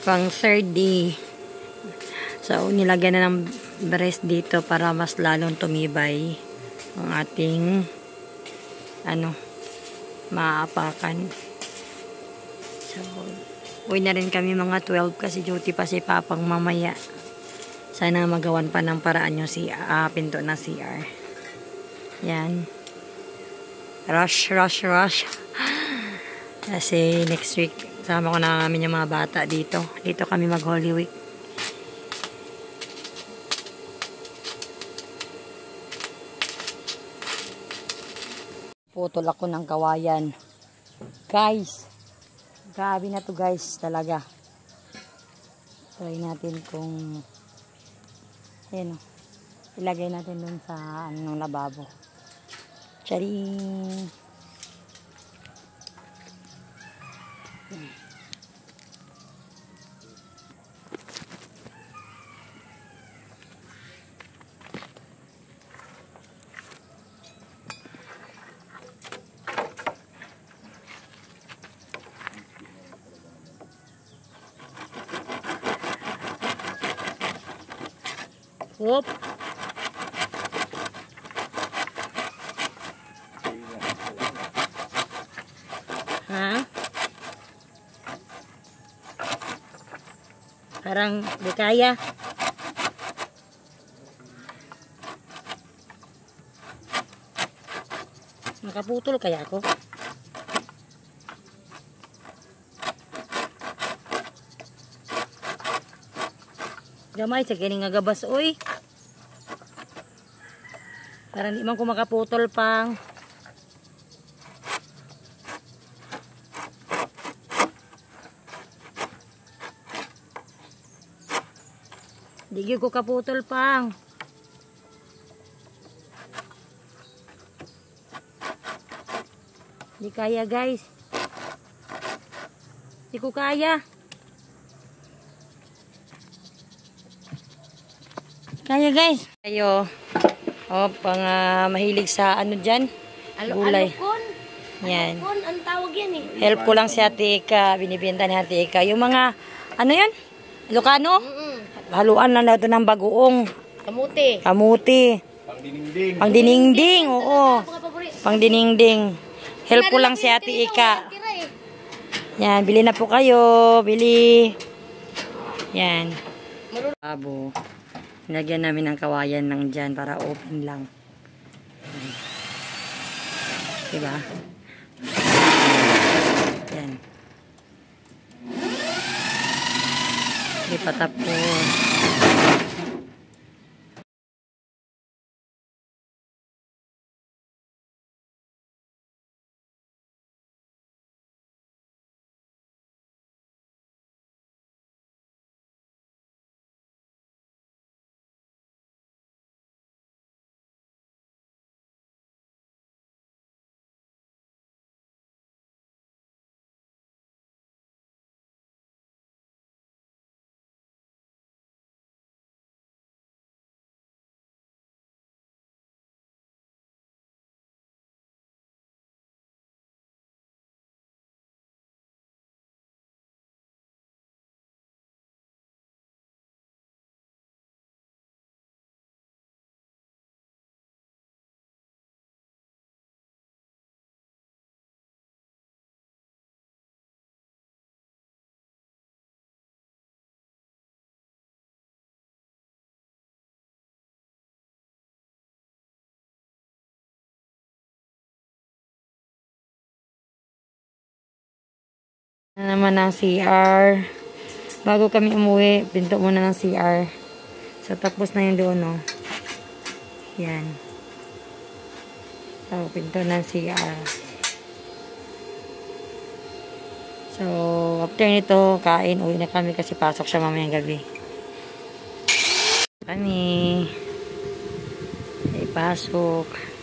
pang third day. So, nilagyan na ng brace dito para mas lalong tumibay ang ating maapakan. So, uwi na rin kami mga 12 kasi duty pa si Papang mamaya. Sana magawan pa ng paraan yung pinto na CR. Yan. Rush. Kasi next week, sama ko na namin yung mga bata dito. Dito kami mag-Holy Week. Putol ako ng kawayan. Guys, grabe na to guys talaga. Try natin kung ilagay natin dun sa lababo. Charing! Whoop. Ha? Parang di kaya. Nakaputol kaya ako? Gamay sa kining nga gabas oy. Parang di man ko makaputol pang. Di gyud ko kaputol pang. Di kaya guys. Di ko kaya. Kaya guys. Ayo. Pang mahilig sa dyan? Gulay. Alukon. Yan. Alukon, ang tawag yan eh. Help ko lang si Ate Ika. Binibenta ni Ate Ika. Yung mga, yan? Ilocano? Haluan lang na ito ng bagoong. Kamuti. Pangdiningding. Oo. Pangdiningding. Help ko lang si Ate Ika. Yan. Bili na po kayo. Bili. Yan. Abo. Nilagyan namin ng kawayan ng dyan para open lang. Diba? Yan. Hindi pa tapos. Na naman ang CR. Bago kami umuwi, pinto muna ng CR. So, tapos na yung doon, no? Yan. So, pinto ng CR. So, after nito, kain. Uwi na kami kasi pasok siya mamayang gabi. Kami. Ay, pasok.